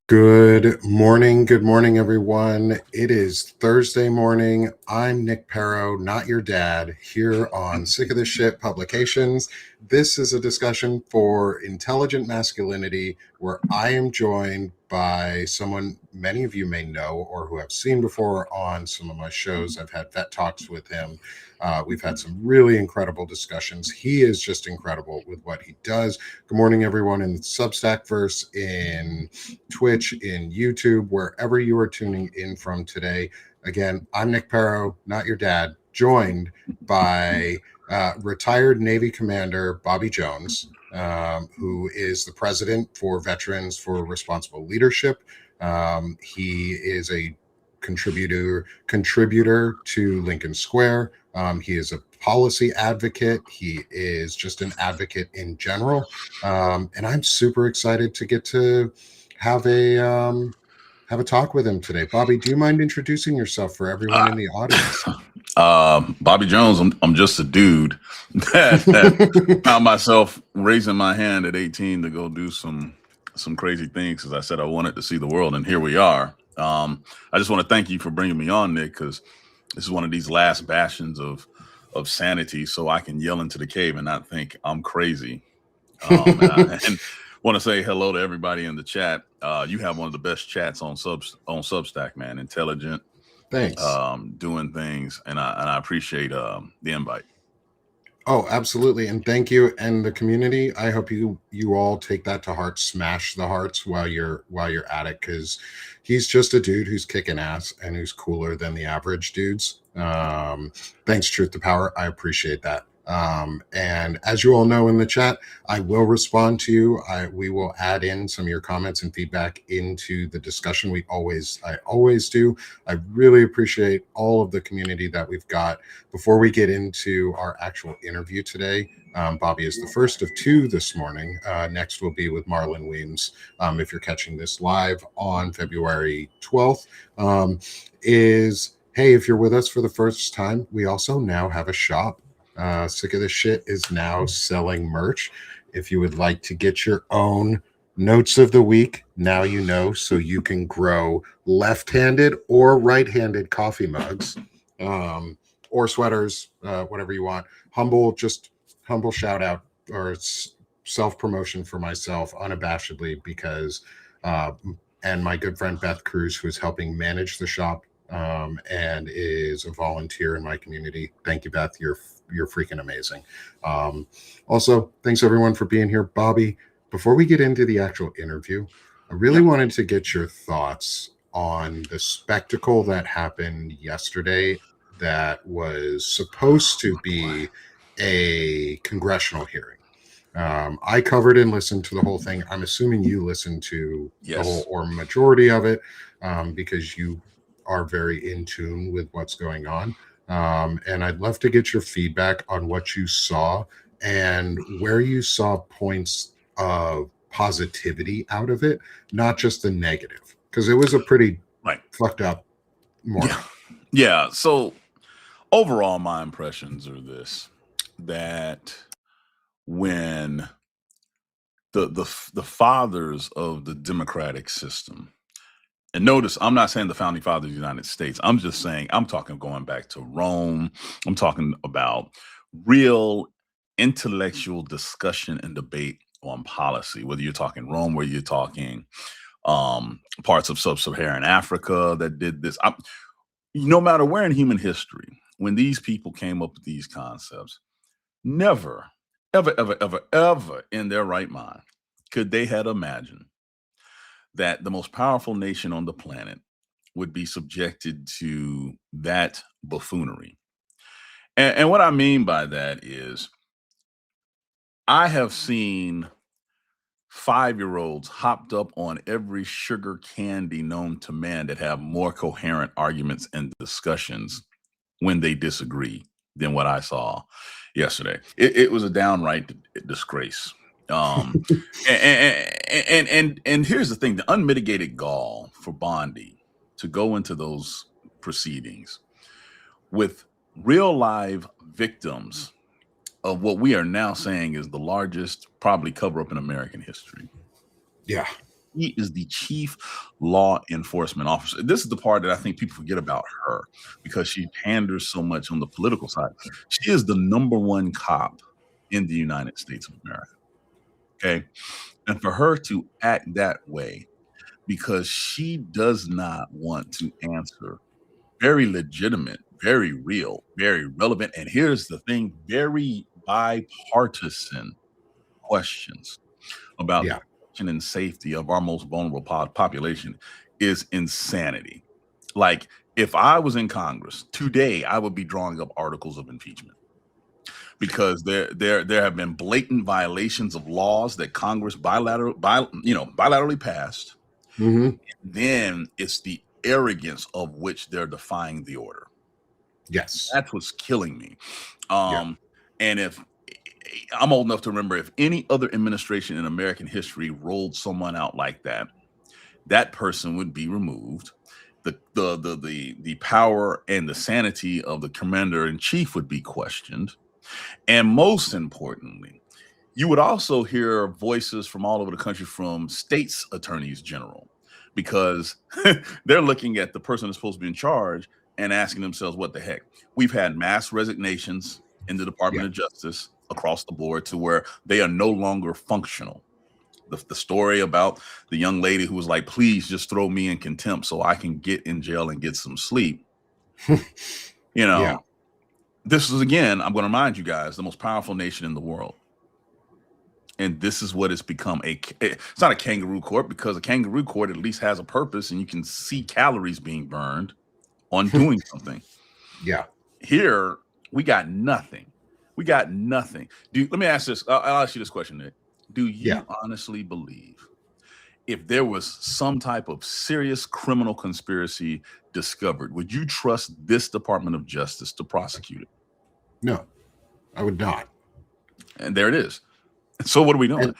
Good morning, everyone. It is Thursday morning. I'm Nick Perro, not your dad, here on Sick of This Shit Publications. This is a discussion for intelligent masculinity where I am joined by someone many of you may know or who have seen before on some of my shows. I've had vet talks with him. We've had some really incredible discussions. He is just incredible with what he does. Good morning, everyone in the Substackverse, in Twitch, in YouTube, wherever you are tuning in from today. Again, I'm Nick Perro, not your dad, joined by retired Navy Commander Bobby Jones, who is the president for Veterans for Responsible Leadership. He is a contributor to Lincoln Square. He is a policy advocate. He is just an advocate in general. And I'm super excited to get to have a talk with him today. Bobby, do you mind introducing yourself for everyone in the audience? Bobby Jones, I'm just a dude that found myself raising my hand at 18 to go do some crazy things because I said I wanted to see the world, and here we are. I just want to thank you for bringing me on, Nick, because this is one of these last bastions of sanity, so I can yell into the cave and not think I'm crazy. And want to say hello to everybody in the chat. You have one of the best chats on Substack, man. Intelligent. Thanks. Doing things, and I appreciate the invite. Oh, absolutely. And thank you. And the community, I hope you all take that to heart, smash the hearts while you're at it, because he's just a dude who's kicking ass and who's cooler than the average dudes. Thanks, Truth to Power. I appreciate that. And as you all know in the chat, I will respond to you. We will add in some of your comments and feedback into the discussion. I always do. I really appreciate all of the community that we've got. Before we get into our actual interview today, Bobby is the first of two this morning. Next will be with Marlon Weems. If you're catching this live on February 12th, hey, if you're with us for the first time, we also now have a shop. Sick of This Shit is now selling merch. If you would like to get your own notes of the week, now you know, so you can grow left-handed or right-handed coffee mugs, or sweaters, whatever you want. Humble shout out or self-promotion for myself unabashedly, because and my good friend Beth Cruz, who is helping manage the shop and is a volunteer in my community. Thank you, Beth. You're freaking amazing. Also, thanks everyone for being here. Bobby, before we get into the actual interview, I really wanted to get your thoughts on the spectacle that happened yesterday that was supposed to be a congressional hearing. I covered and listened to the whole thing. I'm assuming you listened to the whole or majority of it, because you are very in tune with what's going on. And I'd love to get your feedback on what you saw and where you saw points of positivity out of it, not just the negative, because it was a pretty fucked up morning. Yeah. So overall, my impressions are this: that when the fathers of the democratic system, and notice, I'm not saying the founding fathers of the United States. I'm just saying, I'm talking going back to Rome. I'm talking about real intellectual discussion and debate on policy, whether you're talking Rome, whether you're talking parts of sub-Saharan Africa that did this. No matter where in human history, when these people came up with these concepts, never, ever, ever, ever, ever in their right mind could they have imagined that the most powerful nation on the planet would be subjected to that buffoonery. And what I mean by that is, I have seen 5-year-olds hopped up on every sugar candy known to man that have more coherent arguments and discussions when they disagree than what I saw yesterday. It was a downright disgrace. And here's the thing: the unmitigated gall for Bondi to go into those proceedings with real live victims of what we are now saying is the largest probably cover up in American history. Yeah. She is the chief law enforcement officer. This is the part that I think people forget about her because she panders so much on the political side. She is the number one cop in the United States of America. Okay. And for her to act that way because she does not want to answer very legitimate, very real, very relevant, and here's the thing, very bipartisan questions about the Yeah. protection and safety of our most vulnerable population is insanity. Like, if I was in Congress today, I would be drawing up articles of impeachment because there have been blatant violations of laws that Congress bilaterally passed. Hmm. Then it's the arrogance of which they're defying the order. Yes. That's what's killing me. Yeah. And if I'm old enough to remember, if any other administration in American history rolled someone out like that, that person would be removed. The power and the sanity of the commander in chief would be questioned. And most importantly, you would also hear voices from all over the country from states attorneys general because they're looking at the person that's supposed to be in charge and asking themselves, what the heck? We've had mass resignations in the Yeah. Department of Justice across the board to where they are no longer functional. The story about the young lady who was like, please just throw me in contempt so I can get in jail and get some sleep. You Yeah. know, this is, again, I'm going to remind you guys, the most powerful nation in the world. And this is what it's become. It's not a kangaroo court because a kangaroo court at least has a purpose and you can see calories being burned on doing something. Yeah. Here, we got nothing. We got nothing. Let me ask this. I'll ask you this question, Nick. Do Yeah. you honestly believe if there was some type of serious criminal conspiracy discovered, would you trust this Department of Justice to prosecute it? No, I would not. And there it is. So what are we doing?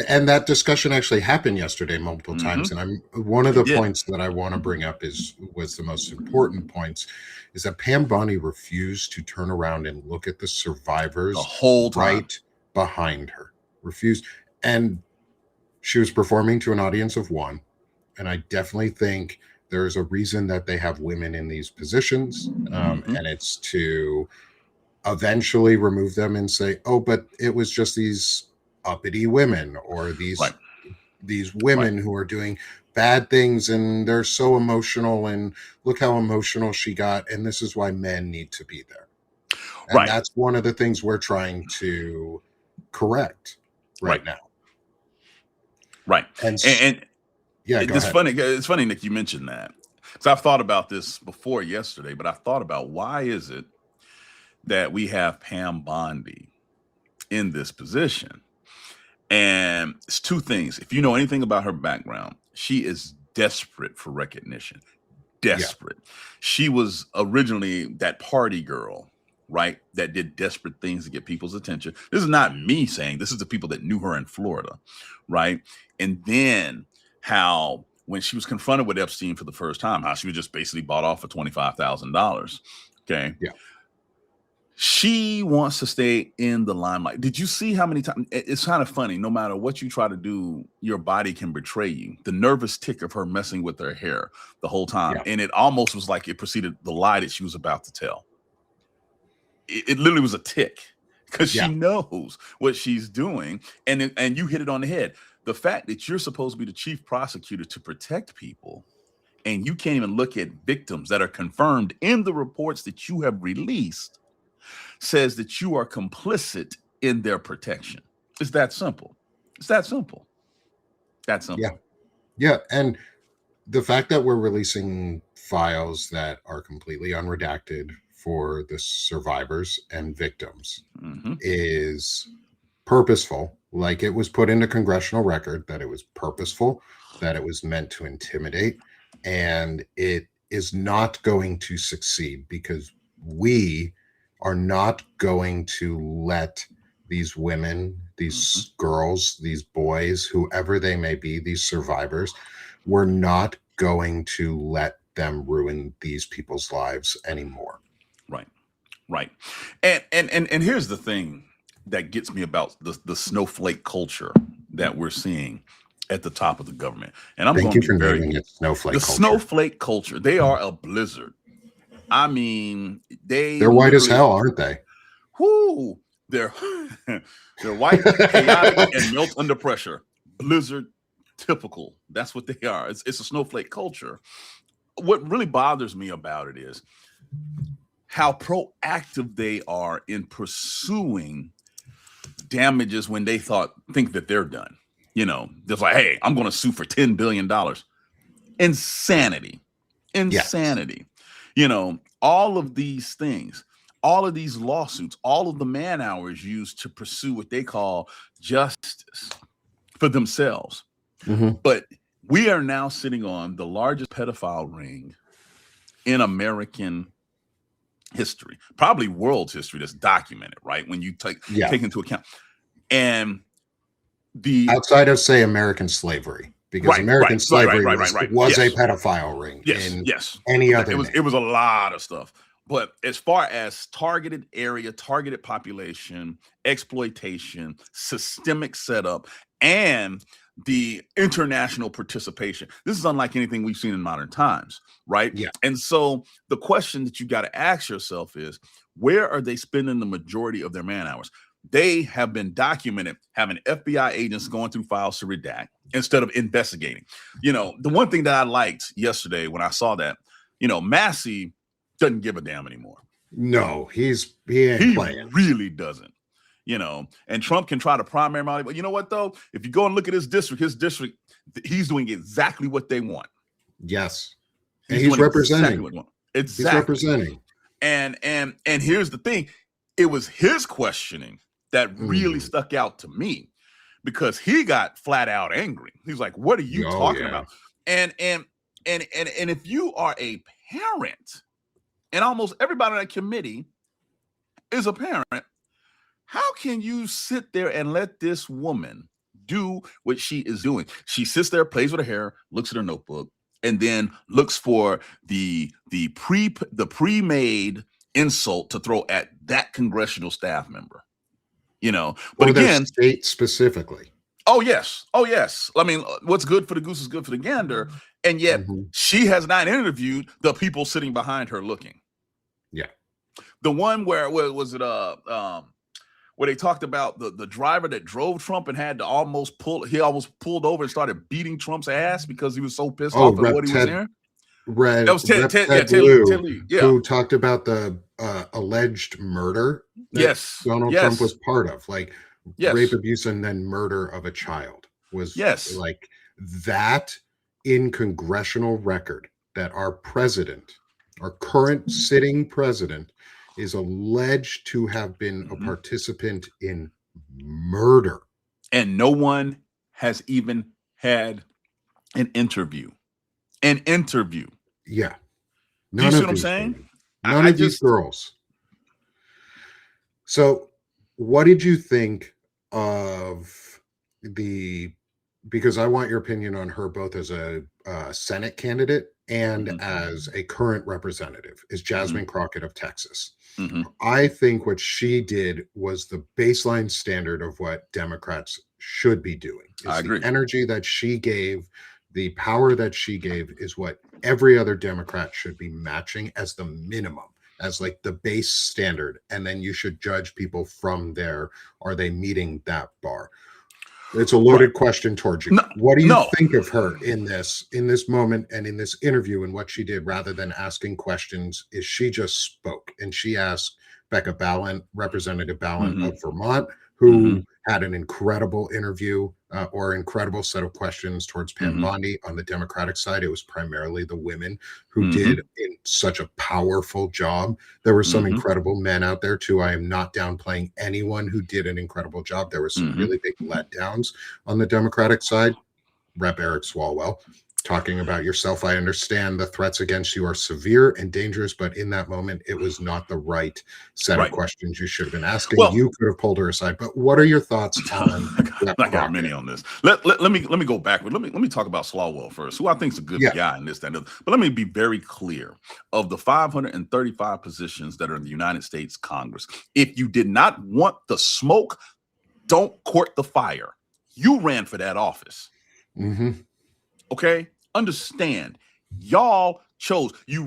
And that discussion actually happened yesterday multiple times. Mhm. And one of It the did. points that I want to bring up was the most important points is that Pam Bondi refused to turn around and look at the survivors The whole time. right behind her. Refused. And she was performing to an audience of one. And I definitely think there's a reason that they have women in these positions. Mhm. And it's to eventually remove them and say, oh, but it was just these uppity women or Right. these women who are doing bad things and they're so emotional and look how emotional she got, and this is why men need to be there. And Right. that's one of the things we're trying to correct right now. Right. And yeah, go it's ahead. funny. It's funny, Nick, you mentioned that. Because I've thought about this before yesterday, but I thought about why is it that we have Pam Bondi in this position? And it's two things. If you know anything about her background, she is desperate for recognition. Desperate. She was originally that party girl, right? That did desperate things to get people's attention. This is not me saying, this is the people that knew her in Florida, right? And then how when she was confronted with Epstein for the first time, how she was just basically bought off for $25,000. Okay. Yeah. She wants to stay in the limelight. Did you see how many times? It's kind of funny. No matter what you try to do, your body can betray you. The nervous tick of her messing with her hair the whole time. Yeah. And it almost was like it preceded the lie that she was about to tell. It literally was a tick because she knows what she's doing. And you hit it on the head. The fact that you're supposed to be the chief prosecutor to protect people and you can't even look at victims that are confirmed in the reports that you have released says that you are complicit in their protection. It's that simple. It's that simple. That simple. Yeah. Yeah. And the fact that we're releasing files that are completely unredacted for the survivors and victims is purposeful. Like, it was put into congressional record that it was purposeful, that it was meant to intimidate, and it is not going to succeed because we are not going to let these women, these girls, these boys, whoever they may be, these survivors, we're not going to let them ruin these people's lives anymore. Right. And here's the thing that gets me about the snowflake culture that we're seeing at the top of the government. And I'm Thank going you to for be very naming it snowflake the culture. snowflake culture. They are a blizzard. I mean, They're white as hell, aren't they? Whoo, they're they're white, chaotic, and melt under pressure. Blizzard, typical. That's what they are. It's a snowflake culture. What really bothers me about it is how proactive they are in pursuing damages when they think that they're done. You know, just like, hey, I'm going to sue for $10 billion. Insanity. Insanity. Yes. You know, all of these things, all of these lawsuits, all of the man hours used to pursue what they call justice for themselves. Mm-hmm. But we are now sitting on the largest pedophile ring in American history, probably world's history, that's documented, right? When you take into account. And the outside of, say, American slavery, because American slavery was a pedophile ring. Yes. Any other it was a lot of stuff. But as far as targeted area, targeted population, exploitation, systemic setup, and the international participation, this is unlike anything we've seen in modern times, right? Yeah. And so the question that you got to ask yourself is, where are they spending the majority of their man hours? They have been documented having FBI agents going through files to redact instead of investigating. You know, the one thing that I liked yesterday when I saw that, you know, Massey doesn't give a damn anymore. No, he ain't playing. Really doesn't. You know, and Trump can try to primary him, but you know what though? If you go and look at his district, he's doing exactly what they want. Yes, and he's representing. Exactly. He's representing. And here's the thing: it was his questioning that really stuck out to me, because he got flat out angry. He's like, "What are you talking about?" And if you are a parent, and almost everybody on that committee is a parent, how can you sit there and let this woman do what she is doing? She sits there, plays with her hair, looks at her notebook, and then looks for the pre-made insult to throw at that congressional staff member. You know, but again, state specifically. Oh yes. I mean, what's good for the goose is good for the gander, and yet she has not interviewed the people sitting behind her looking. Yeah, the one where was it? Where they talked about the driver that drove Trump and had to almost pulled over and started beating Trump's ass because he was so pissed off at what he was hearing. That was Ted Lieu, who talked about the alleged murder that Donald Trump was part of, like rape, abuse, and then murder of a child was like that in congressional record, that our president, our current sitting president, is alleged to have been a participant in murder. And no one has even had an interview. Yeah. Do you see what I'm saying? None of these girls. So what did you think of because I want your opinion on her both as a Senate candidate and as a current representative, is Jasmine Crockett of Texas. I think what she did was the baseline standard of what Democrats should be doing. I agree. The energy that she gave, the power that she gave, is what every other Democrat should be matching as the minimum, as like the base standard. And then you should judge people from there. Are they meeting that bar? It's a loaded question towards you. What do you think of her in this moment and in this interview and what she did, rather than asking questions? Is she just spoke and she asked Becca Balint, Representative Balint of Vermont, who had an incredible interview or incredible set of questions towards Pam Bondi. On the Democratic side, it was primarily the women who did in such a powerful job. There were some incredible men out there too. I am not downplaying anyone who did an incredible job. There were some really big letdowns on the Democratic side. Rep. Eric Swalwell talking about yourself. I understand the threats against you are severe and dangerous, but in that moment, it was not the right set of questions you should have been asking. Well, you could have pulled her aside. But what are your thoughts on I got many on this. Let me go backward. Let me talk about Swalwell first, who I think is a good guy in this, that, and other. But let me be very clear. Of the 535 positions that are in the United States Congress, if you did not want the smoke, don't court the fire. You ran for that office. Mm-hmm. Okay, understand, y'all chose, you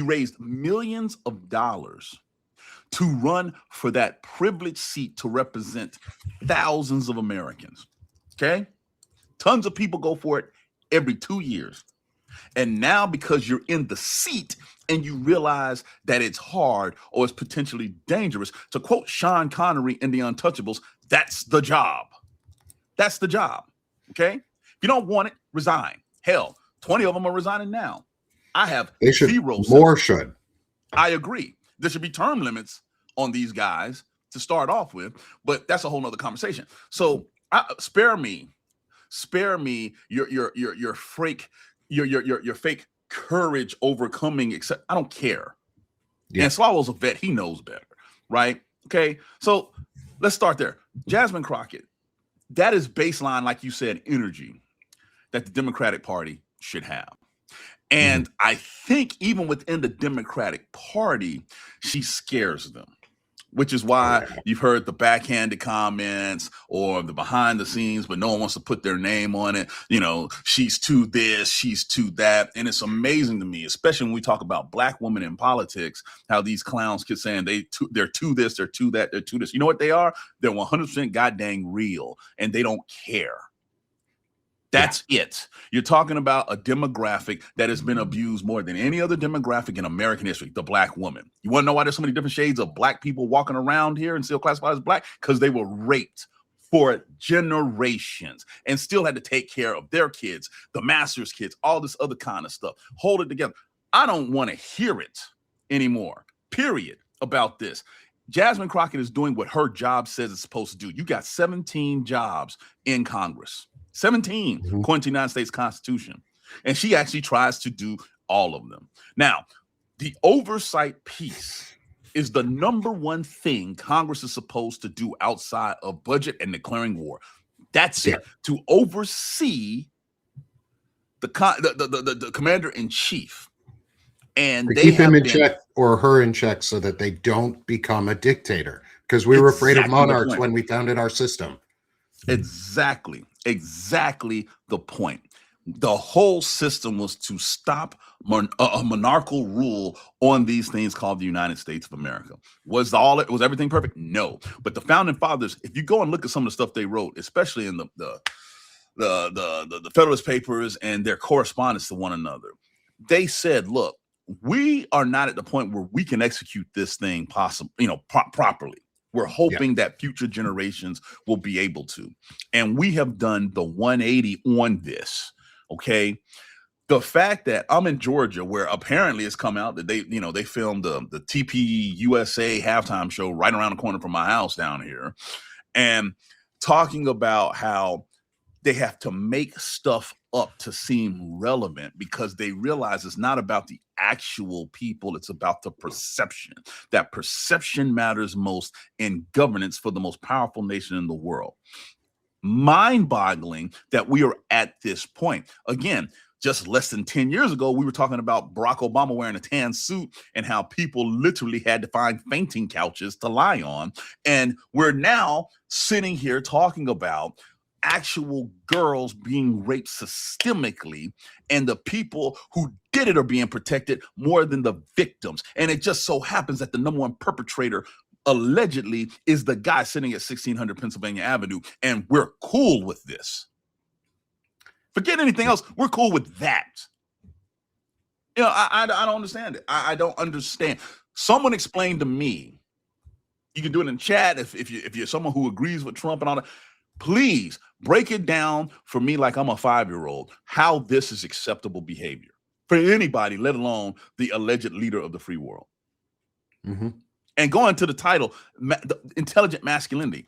raised millions of dollars to run for that privileged seat to represent thousands of Americans. Okay, tons of people go for it every 2 years. And now, because you're in the seat and you realize that it's hard or it's potentially dangerous, to quote Sean Connery in The Untouchables, that's the job. That's the job. Okay. If you don't want it, resign. Hell, 20 of them are resigning now. I have They should, zero more sympathy. should. I agree. There should be term limits on these guys to start off with, but that's a whole nother conversation. So spare me your fake your fake courage overcoming. Except I don't care. Yeah. And Swallow's a vet; he knows better, right? Okay, so let's start there. Jasmine Crockett. That is baseline, like you said, energy that the Democratic Party should have. And I think even within the Democratic Party, she scares them, which is why you've heard the backhanded comments or the behind the scenes, but no one wants to put their name on it. You know, she's too this, she's too that. And it's amazing to me, especially when we talk about Black women in politics, how these clowns keep saying they're too this, they're too that, they're too this. You know what they are? They're 100% goddamn real, and they don't care. That's it. You're talking about a demographic that has been abused more than any other demographic in American history, the Black woman. You want to know why there's so many different shades of Black people walking around here and still classified as Black? Because they were raped for generations and still had to take care of their kids, the master's kids, all this other kind of stuff. Hold it together. I don't want to hear it anymore, period, about this. Jasmine Crockett is doing what her job says it's supposed to do. You got 17 jobs in Congress. 17, according to the United States Constitution. And she actually tries to do all of them. Now, the oversight piece is the number one thing Congress is supposed to do outside of budget and declaring war. That's it. To oversee the commander-in-chief. And to they keep him in check or her in check so that they don't become a dictator. Because we were afraid of monarchs when we founded our system. Exactly the point. The whole system was to stop a monarchical rule on these things called the United States of America. Was everything perfect? No. But the founding fathers, if you go and look at some of the stuff they wrote, especially in the Federalist Papers and their correspondence to one another, they said, look, we are not at the point where we can execute this thing properly. We're hoping that future generations will be able to. And we have done the 180 on this. Okay. The fact that I'm in Georgia, where apparently it's come out that they filmed the TP USA halftime show right around the corner from my house down here, and talking about how they have to make stuff up to seem relevant because they realize it's not about the actual people, it's about the perception. That perception matters most in governance for the most powerful nation in the world. Mind-boggling that we are at this point. Again, just less than 10 years ago, we were talking about Barack Obama wearing a tan suit and how people literally had to find fainting couches to lie on. And we're now sitting here talking about actual girls being raped systemically, and the people who did it are being protected more than the victims. And it just so happens that the number one perpetrator allegedly is the guy sitting at 1600 Pennsylvania Avenue, and we're cool with this. Forget anything else, we're cool with that. You know, I don't understand it. I don't understand. Someone explain to me. You can do it in chat if you're someone who agrees with Trump and all that. Please break it down for me like I'm a 5-year-old, how this is acceptable behavior for anybody, let alone the alleged leader of the free world. And going to the title, Intelligent Masculinity,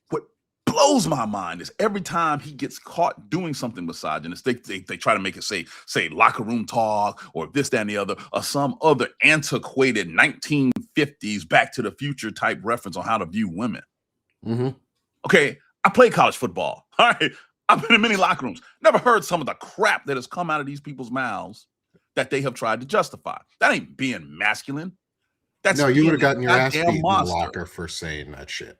what blows my mind is every time he gets caught doing something misogynist, they try to make it say locker room talk or this, that, and the other, or some other antiquated 1950s Back to the Future type reference on how to view women. Okay, I played college football. All right, I've been in many locker rooms. Never heard some of the crap that has come out of these people's mouths that they have tried to justify. That ain't being masculine. That's no, you would have gotten your ass beat in the monster. locker for saying that shit.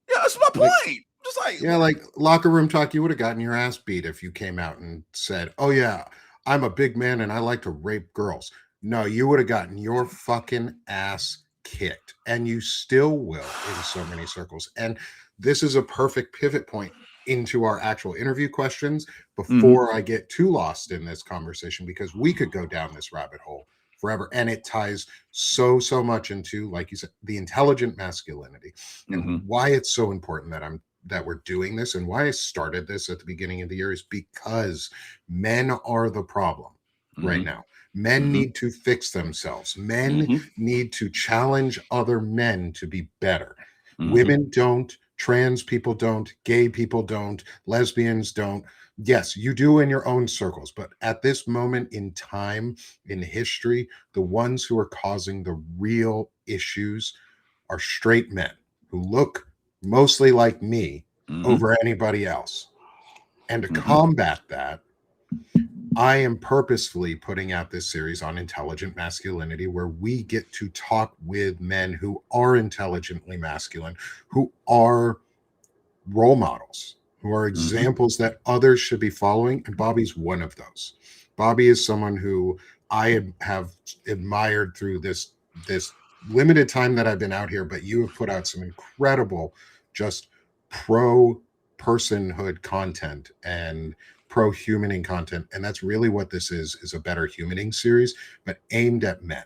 Yeah, that's my point. was like, Yeah, like locker room talk, you would have gotten your ass beat if you came out and said, "Oh yeah, I'm a big man and I like to rape girls." No, you would have gotten your fucking ass kicked, and you still will in so many circles. And this is a perfect pivot point into our actual interview questions mm-hmm, before I get too lost in this conversation, because we could go down this rabbit hole forever, and it ties so much into, like you said, the intelligent masculinity, mm-hmm, and why it's so important that we're doing this, and why I started this at the beginning of the year is because men are the problem right mm-hmm, now. Men mm-hmm, need to fix themselves. Men mm-hmm, need to challenge other men to be better. mm-hmm, Women don't, trans people don't, gay people don't, lesbians don't. Yes, you do in your own circles, but at this moment in time in history, the ones who are causing the real issues are straight men who look mostly like me mm-hmm, over anybody else. And to mm-hmm, combat that, I am purposefully putting out this series on intelligent masculinity, where we get to talk with men who are intelligently masculine, who are role models, who are mm-hmm, examples that others should be following. And Bobby's one of those. Bobby is someone who I have admired through this limited time that I've been out here, but you have put out some incredible, just pro personhood content and pro humaning content. And that's really what this is a better humaning series, but aimed at men.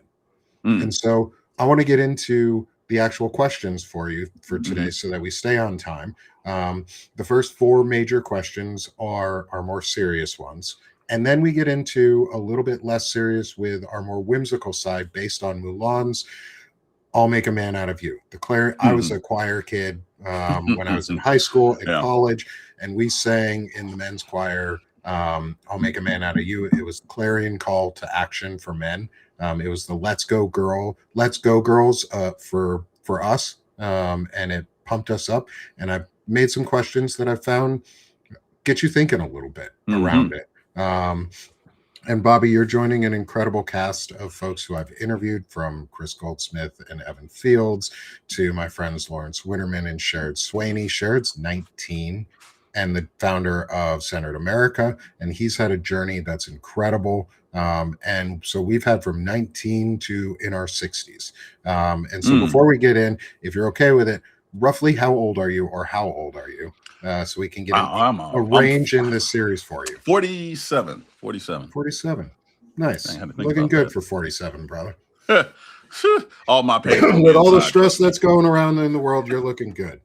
mm, And so I want to get into the actual questions for you for mm-hmm, today so that we stay on time. Um, the first four major questions are more serious ones. And then we get into a little bit less serious with our more whimsical side based on Mulan's I'll Make a Man Out of You. I was mm-hmm. a choir kid when I was in high school and Yeah. college, and we sang in the men's choir. I'll Make a Man Out of You. It was clarion call to action for men. It was the Let's Go Girls for us, and it pumped us up. And I made some questions that I found get you thinking a little bit Mm-hmm. around it. And Bobby, you're joining an incredible cast of folks who I've interviewed, from Chris Goldsmith and Evan Fields to my friends Lawrence Winterman and Sherrod Swaney. Sherrod's 19 and the founder of Centered America, and he's had a journey that's incredible. And so we've had from 19 to in our 60s. And so Mm. before we get in, if you're okay with it, roughly how old are you, or how old are you? So we can get a I'm range in this series for you. 47. 47. 47. I Nice. had to think Looking about good for 47, brother. that. All my pain's gonna be With all the inside, stress trust me. that's going around in the world, you're looking good.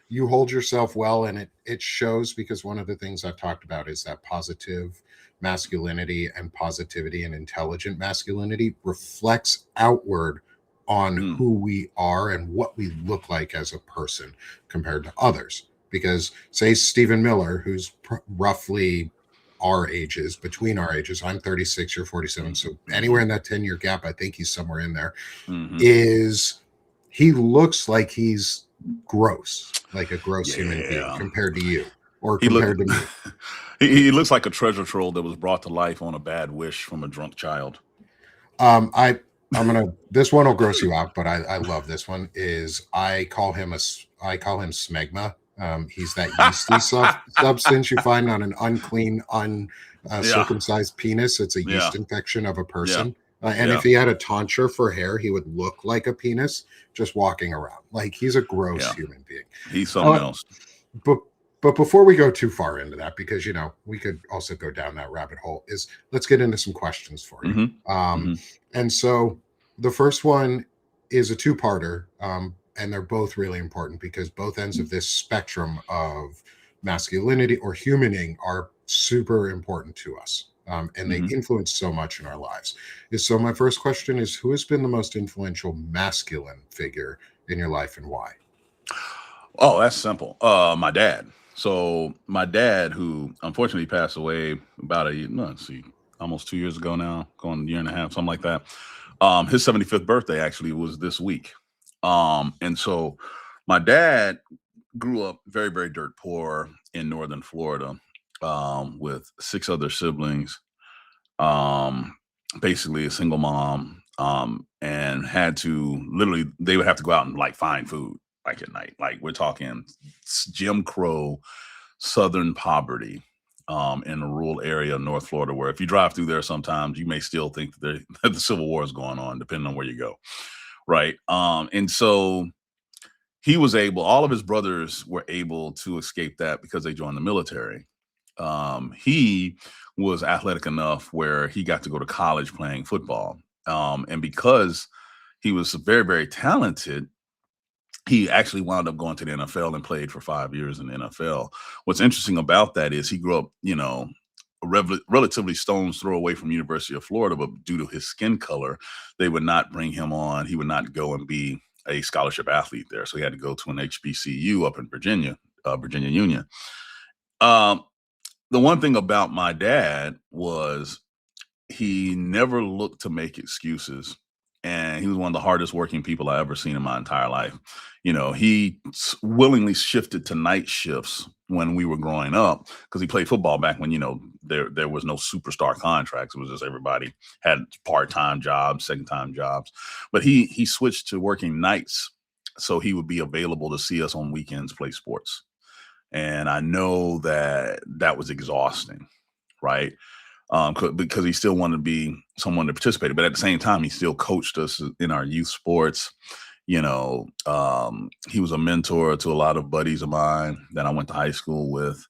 You hold yourself well, and it shows, because one of the things I've talked about is that positive masculinity and positivity and intelligent masculinity reflects outward on Mm. who we are and what we look like as a person compared to others. Because, say, Stephen Miller, who's roughly our ages, between our ages, I'm 36, you're 47, so Mm-hmm. anywhere in that 10-year gap, I think he's somewhere in there, Mm-hmm. is he looks like he's gross, like a gross human being Yeah. compared to you, or He look compared to me. he looks like a treasure trove that was brought to life on a bad wish from a drunk child. Um, I I'm gonna this one will gross you out, but I love this one. Is I call him smegma. He's that yeasty substance you find on an unclean, Yeah. uncircumcised penis. It's a Yeah. yeast infection of a Yeah. person. And if Yeah. he had a tonsure for hair, he would look like a penis just walking around. Like, he's a gross Yeah. human being. He's something Uh, else. but but before we go too far into that, because we could also go down that rabbit hole, is let's get into some questions for you. Mm-hmm. um Mm-hmm. and so the first one is a two-parter, and they're both really important, because both ends of this spectrum of masculinity or humaning are super important to us, and they Mm-hmm. influence so much in our lives. So my first question is, who has been the most influential masculine figure in your life, and why? Oh, that's simple. My dad. So my dad, who unfortunately passed away about let's see, almost 2 years ago now, going a year and a half, something like that. His 75th birthday actually was this week. And so my dad grew up very, very dirt poor in northern Florida, with six other siblings, um, basically a single mom, and had to literally, they would have to go out and like find food. like at night. Like we're talking Jim Crow, Southern poverty, in a rural area of North Florida, where if you drive through there, sometimes you may still think that, that the Civil War is going on, depending on where you go, right? And so he was able. All of his brothers were able to escape that because they joined the military. He was athletic enough where he got to go to college playing football, and because he was very, very talented, he actually wound up going to the NFL and played for 5 years in the NFL. What's interesting about that is he grew up, relatively stone's throw away from University of Florida, but due to his skin color, they would not bring him on. He would not go and be a scholarship athlete there, so he had to go to an HBCU up in Virginia, Virginia Union. Um, the one thing about my dad was he never looked to make excuses, and he was one of the hardest working people I ever seen in my entire life. He willingly shifted to night shifts when we were growing up because he played football back when there was no superstar contracts. It was just everybody had part-time jobs, second-time jobs. But he switched to working nights so he would be available to see us on weekends play sports. And I know that that was exhausting, right? Because he still wanted to be someone to participate. But at the same time, he still coached us in our youth sports. He was a mentor to a lot of buddies of mine that I went to high school with.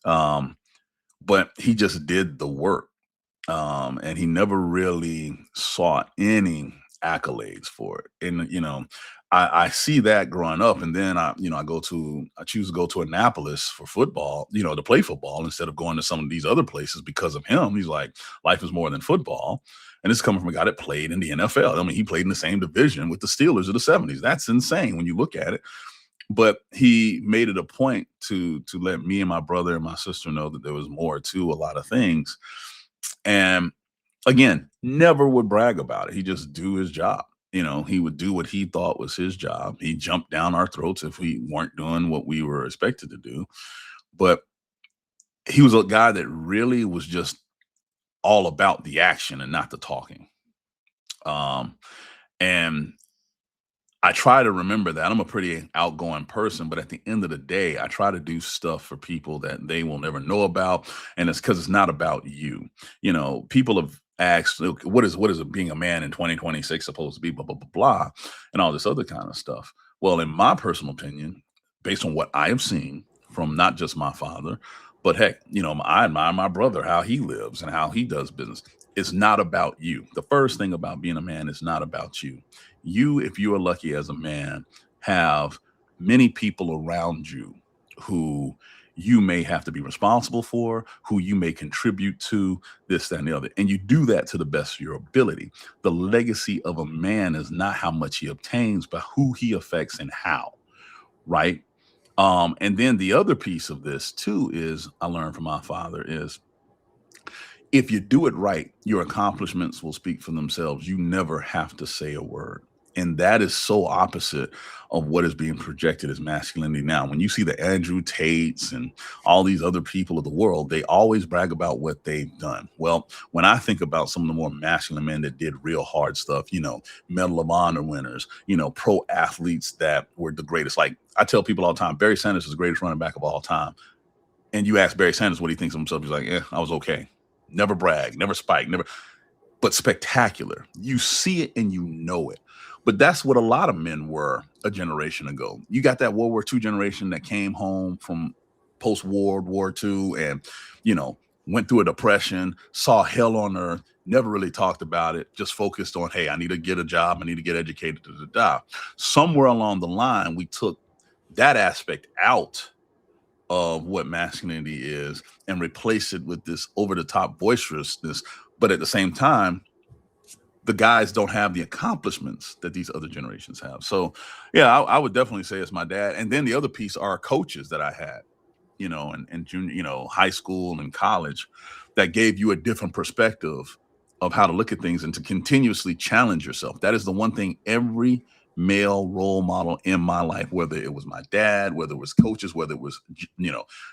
But he just did the work. And he never really sought any accolades for it. And I see that growing up, and then I choose to go to Annapolis for football, to play football instead of going to some of these other places because of him. He's like, life is more than football. And this is coming from a guy that played in the NFL. I mean, he played in the same division with the Steelers of the 70s. That's insane when you look at it. But he made it a point to let me and my brother and my sister know that there was more to a lot of things. And again, never would brag about it. He just do his job. He would do what he thought was his job. He jumped down our throats if we weren't doing what we were expected to do. But he was a guy that really was just all about the action and not the talking. And I try to remember that. I'm a pretty outgoing person, but at the end of the day, I try to do stuff for people that they will never know about. And it's because it's not about you. People have asked, "Look, what is it being a man in 2026 supposed to be, blah, blah, blah, blah, and all this other kind of stuff." Well, in my personal opinion, based on what I have seen from not just my father, but heck, I admire my brother, how he lives and how he does business. It's not about you. The first thing about being a man is not about you. You, if you are lucky as a man, have many people around you who you may have to be responsible for, who you may contribute to, this, that, and the other. And you do that to the best of your ability. The legacy of a man is not how much he obtains, but who he affects and how, right? And then the other piece of this too is I learned from my father is if you do it right, your accomplishments will speak for themselves. You never have to say a word. And that is so opposite of what is being projected as masculinity now. When you see the Andrew Tates and all these other people of the world, they always brag about what they've done. Well, when I think about some of the more masculine men that did real hard stuff, Medal of Honor winners, pro athletes that were the greatest. Like I tell people all the time, Barry Sanders is the greatest running back of all time. And you ask Barry Sanders what he thinks of himself, he's like, I was okay. Never brag, never spike, never, but spectacular. You see it and you know it. But that's what a lot of men were a generation ago. You got that World War II generation that came home from post-World War II and, went through a depression, saw hell on earth, never really talked about it, just focused on, hey, I need to get a job, I need to get educated, Somewhere along the line, we took that aspect out of what masculinity is and replace it with this over-the-top boisterousness. But at the same time, the guys don't have the accomplishments that these other generations have. So yeah, I would definitely say it's my dad. And then the other piece are coaches that I had, in junior, high school and college that gave you a different perspective of how to look at things and to continuously challenge yourself. That is the one thing every male role model in my life, whether it was my dad, whether it was coaches, whether it was,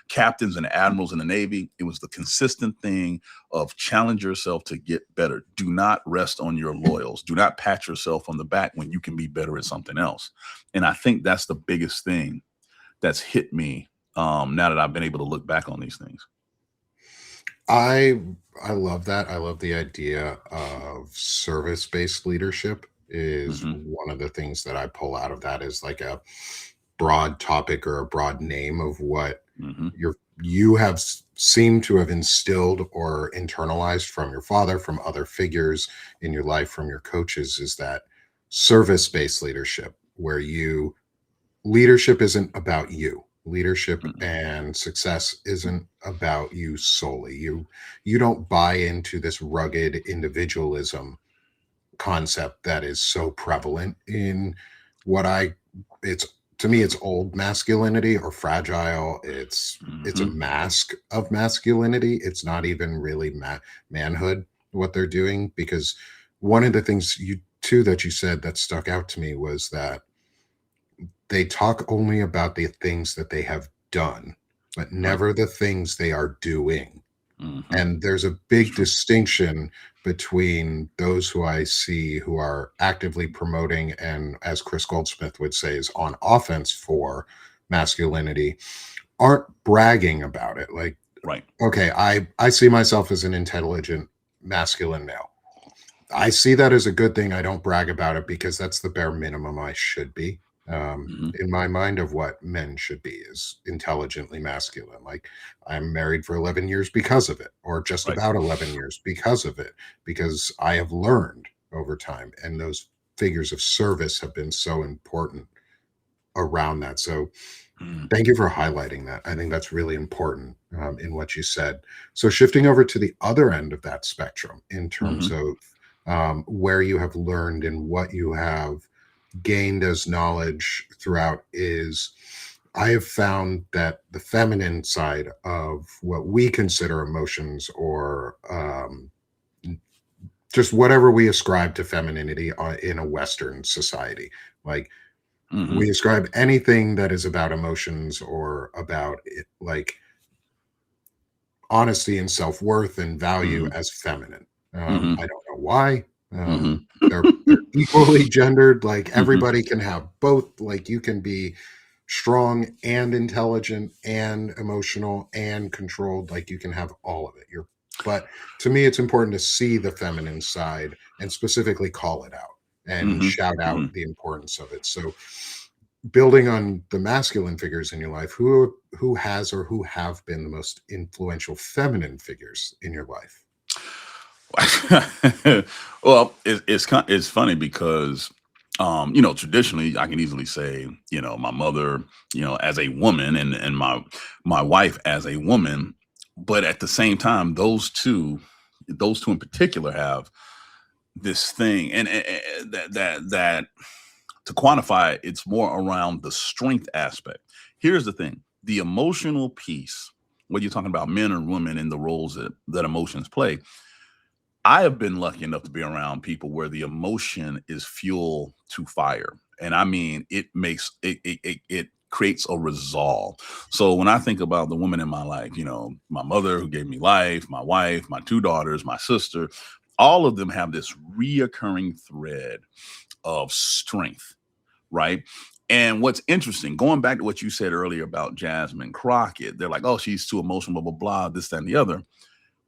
captains and admirals in the Navy. It was the consistent thing of challenge yourself to get better. Do not rest on your laurels. Do not pat yourself on the back when you can be better at something else. And I think that's the biggest thing that's hit me now that I've been able to look back on these things. I love that. I love the idea of service-based leadership is Hmm. one of the things that I pull out of that is like a broad topic or a broad name of what Hmm. you have seemed to have instilled or internalized from your father, from other figures in your life, from your coaches, is that service-based leadership where you leadership isn't about you. Leadership Hmm. and success isn't about you solely. You don't buy into this rugged individualism concept that is so prevalent in what I it's to me it's old masculinity or fragile. It's a Hmm. mask of masculinity. It's not even really manhood what they're doing, because one of the things you too that you said that stuck out to me was that they talk only about the things that they have done, but Right. never the things they are doing. Hmm. And there's a It's big true. distinction between those who I see who are actively promoting and, as Chris Goldsmith would say, is on offense for masculinity, aren't bragging about it. Like, Right. okay, I see myself as an intelligent masculine male. I see that as a good thing. I don't brag about it because that's the bare minimum I should be. Hmm. In my mind, of what men should be is intelligently masculine. Like, I'm married for 11 years because of it, or just Right. about 11 years because of it, because I have learned over time. And those figures of service have been so important around that. So, Mhm. thank you for highlighting that. I think that's really important in what you said. So, shifting over to the other end of that spectrum in terms Mhm. of where you have learned and what you have gained as knowledge throughout, is I have found that the feminine side of what we consider emotions, or just whatever we ascribe to femininity in a Western society, like Mhm. we ascribe anything that is about emotions or about it, like honesty and self-worth and value, Mhm. as feminine. I Mhm. don't know why. Mhm. They're equally gendered. Like, Mhm. everybody can have both. Like, you can be strong and intelligent and emotional and controlled. Like, you can have all of it. But to me, it's important to see the feminine side and specifically call it out and Mhm. shout out Mhm. the importance of it. So, building on the masculine figures in your life, who has or who have been the most influential feminine figures in your life? Well, it's funny because, traditionally, I can easily say, my mother, as a woman, and my wife as a woman, but at the same time, those two in particular have this thing, and that to quantify it, it's more around the strength aspect. Here's the thing: the emotional piece, when you're talking about men and women and the roles that emotions play. I have been lucky enough to be around people where the emotion is fuel to fire. And I mean, it creates a resolve. So when I think about the women in my life, my mother who gave me life, my wife, my two daughters, my sister, all of them have this reoccurring thread of strength, right? And what's interesting, going back to what you said earlier about Jasmine Crockett, they're like, oh, she's too emotional, blah, blah, blah, this, that, and the other.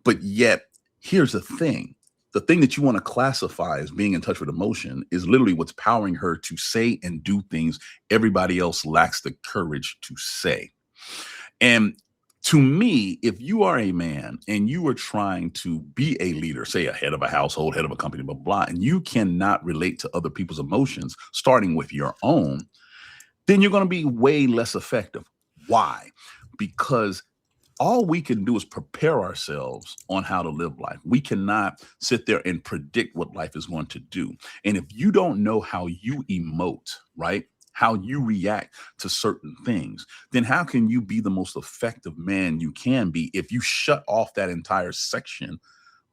But yet, here's the thing that you want to classify as being in touch with emotion is literally what's powering her to say and do things everybody else lacks the courage to say. And to me, if you are a man and you are trying to be a leader, say a head of a household, head of a company, blah, blah, and you cannot relate to other people's emotions, starting with your own, then you're going to be way less effective. Why? Because all we can do is prepare ourselves on how to live life. We cannot sit there and predict what life is going to do. And if you don't know how you emote, right? How you react to certain things, then how can you be the most effective man you can be if you shut off that entire section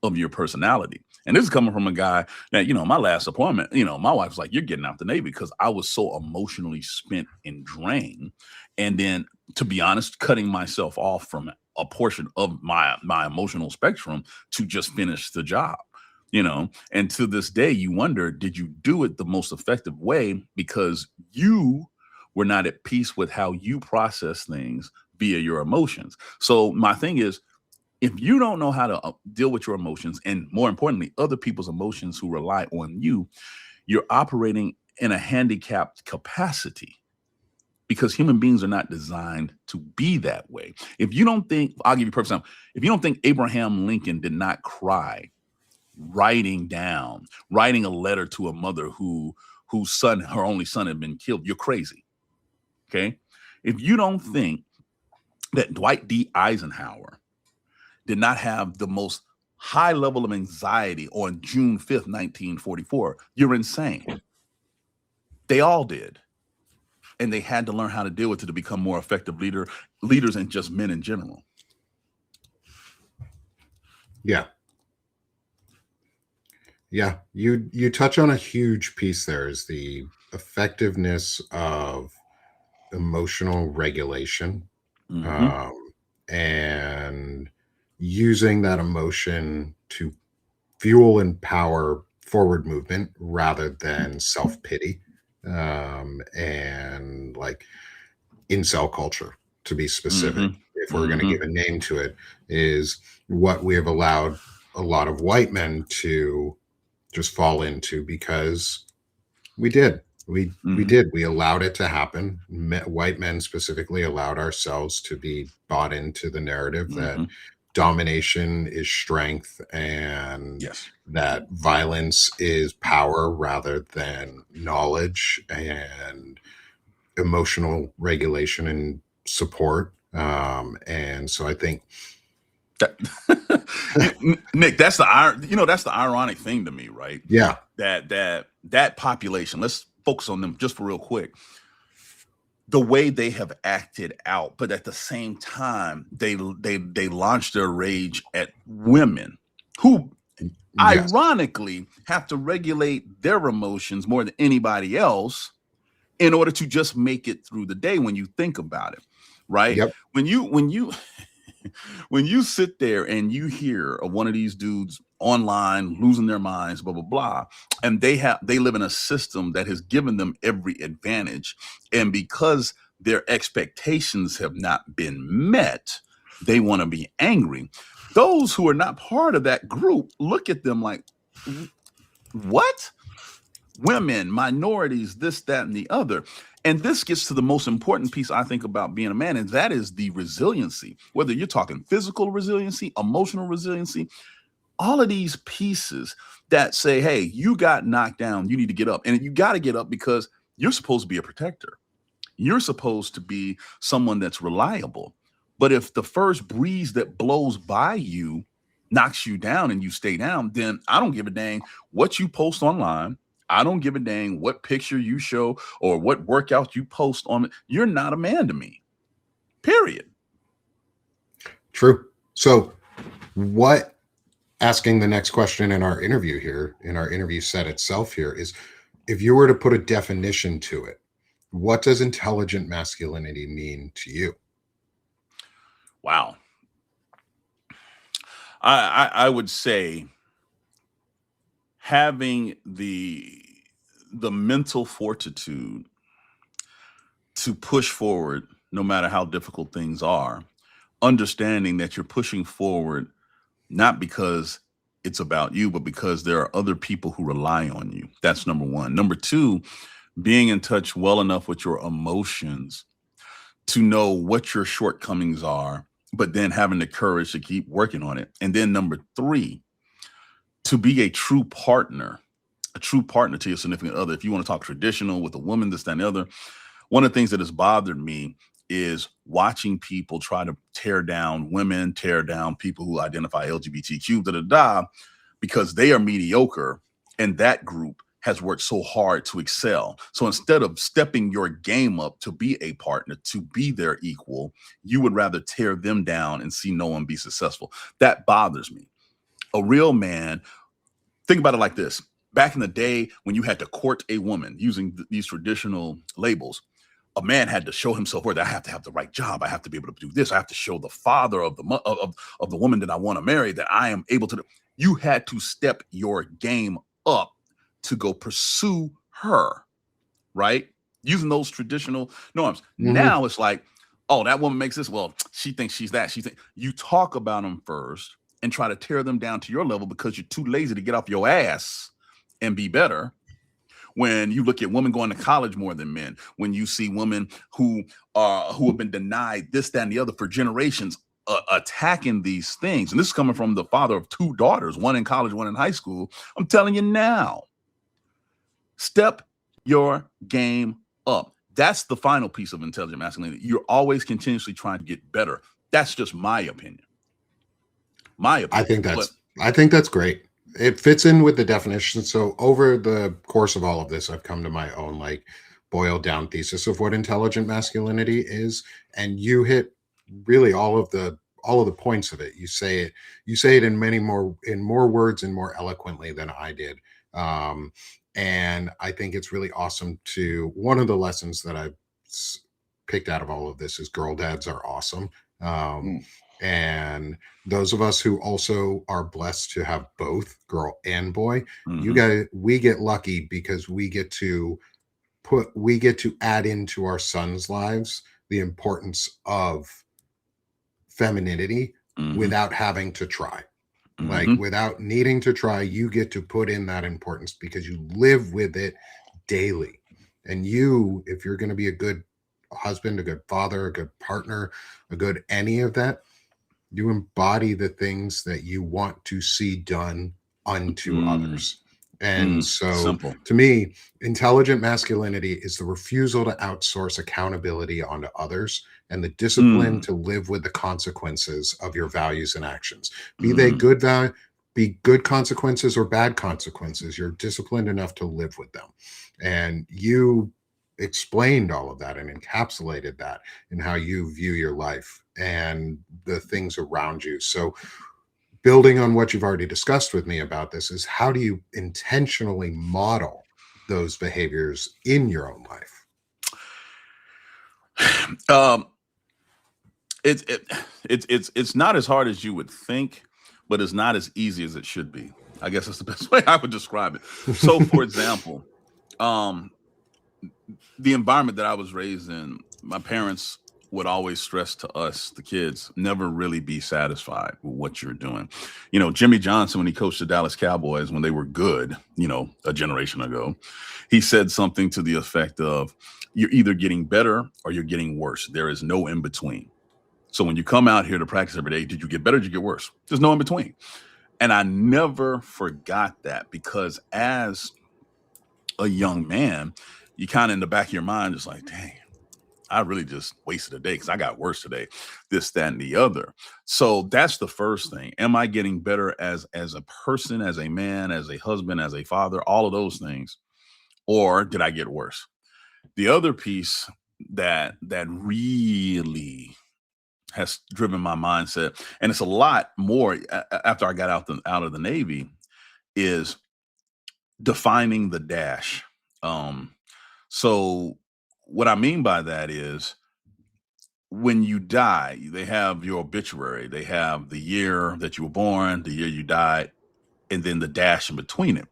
of your personality? And this is coming from a guy that, my last appointment, my wife's like, you're getting out the Navy, because I was so emotionally spent and drained. And then, to be honest, cutting myself off from a portion of my emotional spectrum to just finish the job. And to this day, you wonder, did you do it the most effective way because you were not at peace with how you process things via your emotions? So my thing is, if you don't know how to deal with your emotions, and more importantly, other people's emotions who rely on you, you're operating in a handicapped capacity, because human beings are not designed to be that way. If you don't think, I'll give you a perfect example. If you don't think Abraham Lincoln did not cry writing a letter to a mother her only son had been killed, you're crazy. Okay. If you don't think that Dwight D. Eisenhower did not have the most high level of anxiety on June 5th, 1944, you're insane. They all did. And they had to learn how to deal with it to become more effective leaders and just men in general. Yeah. Yeah. You touch on a huge piece there, is the effectiveness of emotional regulation, Mm-hmm. and using that emotion to fuel and power forward movement rather than self-pity, and like incel culture, to be specific. If Mm-hmm. we're going to Mm-hmm. give a name to it, is what we have allowed a lot of white men to just fall into, because we did. We Mm-hmm. did. We allowed it to happen. White men specifically allowed ourselves to be bought into the narrative that Mm-hmm. domination is strength, and Yes. that violence is power rather than knowledge and emotional regulation and support. And so I think, Nick, that's the ironic thing to me, right? yeah, That population, let's focus on them just for real quick. The way they have acted out, but at the same time, they launch their rage at women who yes, ironically have to regulate their emotions more than anybody else in order to just make it through the day, when you think about it, right? yep, When you when you sit there and you hear of one of these dudes online losing their minds, blah blah blah, and they live in a system that has given them every advantage, and because their expectations have not been met, they want to be angry. Those who are not part of that group look at them like, what? Women, minorities, this, that, and the other. And this gets to the most important piece, I think, about being a man, and that is the resiliency. Whether you're talking physical resiliency, emotional resiliency, all of these pieces that say, hey, you got knocked down, you need to get up. And you got to get up because you're supposed to be a protector. You're supposed to be someone that's reliable. But if the first breeze that blows by you knocks you down and you stay down, then I don't give a dang what you post online. I don't give a dang what picture you show or what workout you post on. You're not a man to me. Period. true. So, what asking the next question in our interview here, in our interview set itself here, is, if you were to put a definition to it, what does intelligent masculinity mean to you? Wow. I would say having the mental fortitude to push forward no matter how difficult things are, understanding that you're pushing forward not because it's about you, but because there are other people who rely on you. That's number one. Number two, being in touch well enough with your emotions to know what your shortcomings are, but then having the courage to keep working on it. And then number three, to be a true partner to your significant other. If you want to talk traditional with a woman, this, that, and the other, one of the things that has bothered me is watching people try to tear down women, tear down people who identify LGBTQ, because they are mediocre, and that group has worked so hard to excel. So instead of stepping your game up to be a partner, to be their equal, you would rather tear them down and see no one be successful. That bothers me. A real man think about it like this. Back in the day when you had to court a woman using these traditional labels, a man had to show himself worth. I have to have the right job. I have to be able to do this. I have to show the father of of the woman that I want to marry that I am able to do. You had to step your game up to go pursue her, right? Using those traditional norms. Mhm. Now it's like, oh, that woman makes this. Well, she thinks she's that. You talk about them first and try to tear them down to your level because you're too lazy to get off your ass and be better. When you look at women going to college more than men, when you see women who have been denied this, that, and the other for generations, attacking these things, and this is coming from the father of two daughters, one in college, one in high school. I'm telling you now, step your game up. That's the final piece of intelligent masculinity. You're always continuously trying to get better. That's just my opinion. My opinion. I think that's great. It fits in with the definition. So over the course of all of this, I've come to my own like boiled down thesis of what intelligent masculinity is, and you hit really all of the points of it. You say it in more words and more eloquently than I did. Um, and I think it's really awesome to one of the lessons that I've picked out of all of this is girl dads are awesome. Um, Mm. and those of us who also are blessed to have both girl and boy, Mhm. we get lucky because we get to add into our sons' lives the importance of femininity Mhm. without having to try. Like Mhm. without needing to try, you get to put in that importance because you live with it daily. And you, if you're going to be a good husband, a good father, a good partner, a good any of that, you embody the things that you want to see done unto Mm. others. And Mm. so Simple. to me, intelligent masculinity is the refusal to outsource accountability onto others and the discipline Mm. to live with the consequences of your values and actions. Be they Mhm. be good consequences or bad consequences, you're disciplined enough to live with them. And you explained all of that and encapsulated that in how you view your life and the things around you. So, building on what you've already discussed with me about this, is how do you intentionally model those behaviors in your own life? Um, it's it, it's not as hard as you would think, but it's not as easy as it should be. I guess that's the best way I would describe it. So, for example, um, the environment that I was raised in, my parents would always stress to us, the kids, never really be satisfied with what you're doing. You know, Jimmy Johnson, when he coached the Dallas Cowboys when they were good, you know, a generation ago, he said something to the effect of, you're either getting better or you're getting worse. There is no in between. So when you come out here to practice every day, did you get better? Did you get worse? There's no in between. And I never forgot that because as a young man, you kind of in the back of your mind, just like, dang, I really just wasted a day because I got worse today, this, that, and the other. So that's the first thing. Am I getting better as a person, as a man, as a husband, as a father, all of those things? Or did I get worse? The other piece that really has driven my mindset, and it's a lot more after I got out of the Navy, is defining the dash. Um, so what I mean by that is when you die, they have your obituary. They have the year that you were born, the year you died, and then the dash in between it.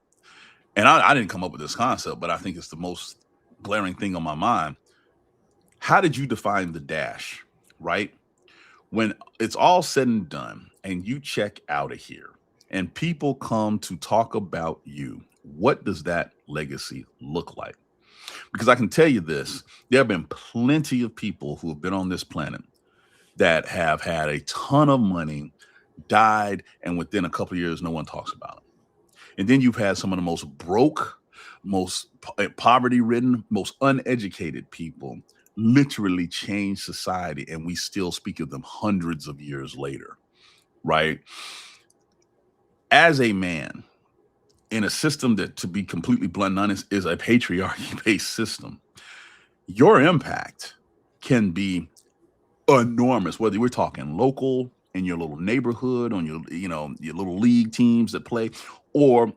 And I didn't come up with this concept, but I think it's the most glaring thing on my mind. How did you define the dash, right? When it's all said and done and you check out of here and people come to talk about you, what does that legacy look like? Because I can tell you this, there have been plenty of people who have been on this planet that have had a ton of money, died, and within a couple of years, no one talks about them. And then you've had some of the most broke, most poverty ridden, most uneducated people literally change society, and we still speak of them hundreds of years later, right? As a man, in a system that, to be completely blunt and honest, is a patriarchy based system, your impact can be enormous, whether we're talking local in your little neighborhood, on your, you know, your little league teams that play, or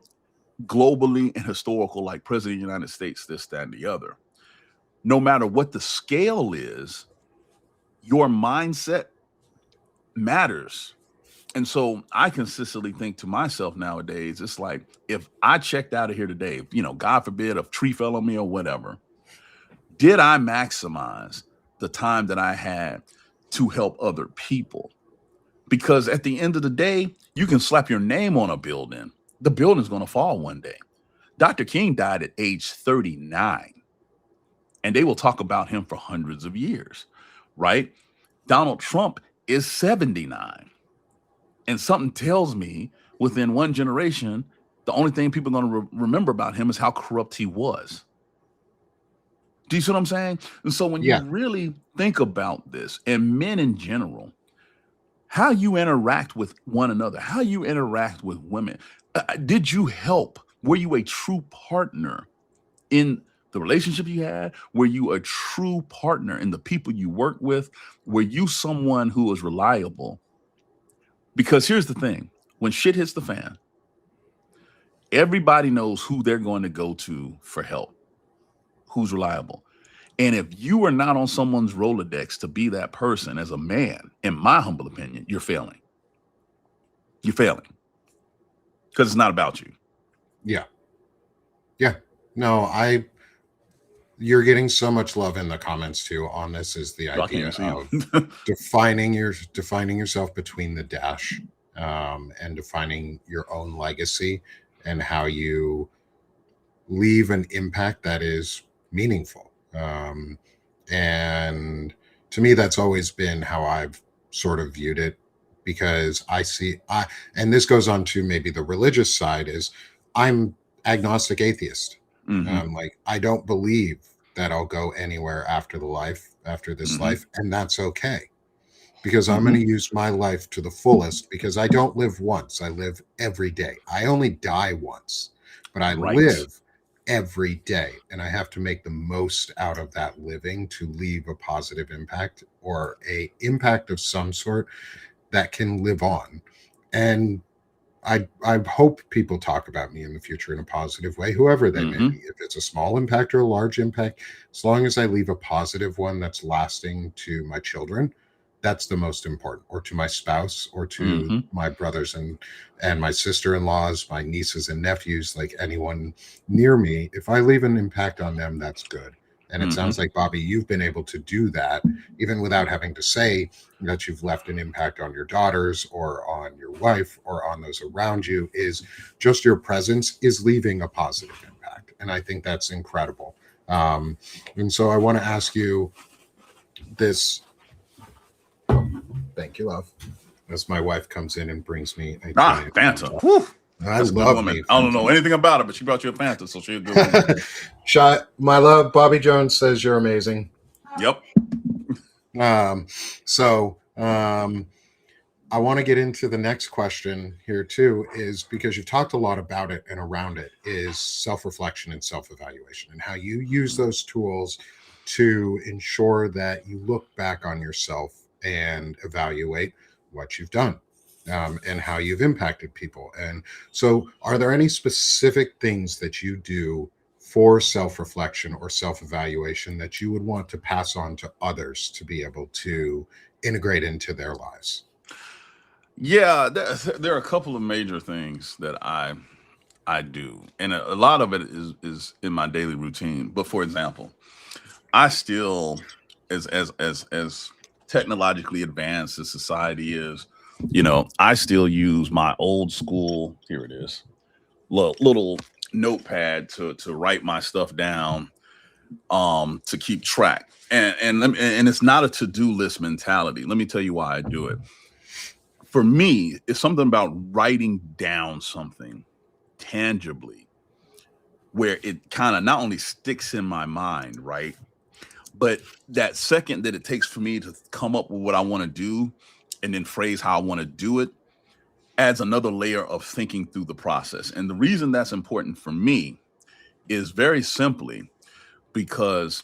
globally and historical, like President of the United States, this, that, and the other. No matter what the scale is, your mindset matters. And so I consistently think to myself nowadays, it's like, if I checked out of here today, God forbid, a tree fell on me or whatever, did I maximize the time that I had to help other people? Because at the end of the day, you can slap your name on a building. The building's going to fall one day. Dr. King died at age 39, and they will talk about him for hundreds of years, right? Donald Trump is 79. And something tells me within one generation, the only thing people are going to remember about him is how corrupt he was. Do you see what I'm saying? And so when you Yeah. really think about this, and men in general, how you interact with one another, how you interact with women, did you help? Were you a true partner in the relationship you had? Were you a true partner in the people you work with? Were you someone who was reliable? Because here's the thing, when shit hits the fan, everybody knows who they're going to go to for help, who's reliable. And if you are not on someone's Rolodex to be that person as a man, in my humble opinion, you're failing. You're failing because it's not about you. Yeah. Yeah. No, you're getting so much love in the comments too on this, is the I idea can't see of him. defining yourself between the dash, and defining your own legacy and how you leave an impact that is meaningful. And to me, that's always been how I've sort of viewed it, because and this goes on to maybe the religious side, is I'm agnostic atheist. Mhm. Like, I don't believe that I'll go anywhere after this Mhm. life, and that's okay, because I'm going to Mhm. use my life to the fullest, because I don't live once. I live every day. I only die once, but I Right. live every day, and I have to make the most out of that living to leave a positive impact, or a impact of some sort that can live on. And I hope people talk about me in the future in a positive way, whoever they may be. Mhm. If it's a small impact or a large impact, as long as I leave a positive one that's lasting to my children, that's the most important, or to my spouse, or to Mhm. my brothers and my sister-in-laws, my nieces and nephews, like anyone near me. If I leave an impact on them, that's good. And it sounds Mhm. like, Bobby, you've been able to do that even without having to say that you've left an impact on your daughters or on your wife or on those around you. Is just your presence is leaving a positive impact, and I think that's incredible. And so I want to ask you this. Thank you, love. As my wife comes in and brings me a teenage Fanta. Fanta. Whew. I That's a good love woman. me I don't know Fanta. anything about her, but she brought you a Fanta, so she's a good woman. Shot, my love, Bobby Jones says you're amazing. Yep. So I want to get into the next question here too, is because you've talked a lot about it and around it, is self-reflection and self-evaluation, and how you use those tools to ensure that you look back on yourself and evaluate what you've done, and how you've impacted people. And so, are there any specific things that you do for self-reflection or self-evaluation that you would want to pass on to others to be able to integrate into their lives? Yeah, there are a couple of major things that I do, and a lot of it is in my daily routine. But for example, I still, as technologically advanced as society is, I still use my old school. Here it is, little notepad to write my stuff down, to keep track. And it's not a to-do list mentality. Let me tell you why I do it. For me, it's something about writing down something tangibly where it kind of not only sticks in my mind, right? But that second that it takes for me to come up with what I want to do and then phrase how I want to do it adds another layer of thinking through the process. And the reason that's important for me is very simply because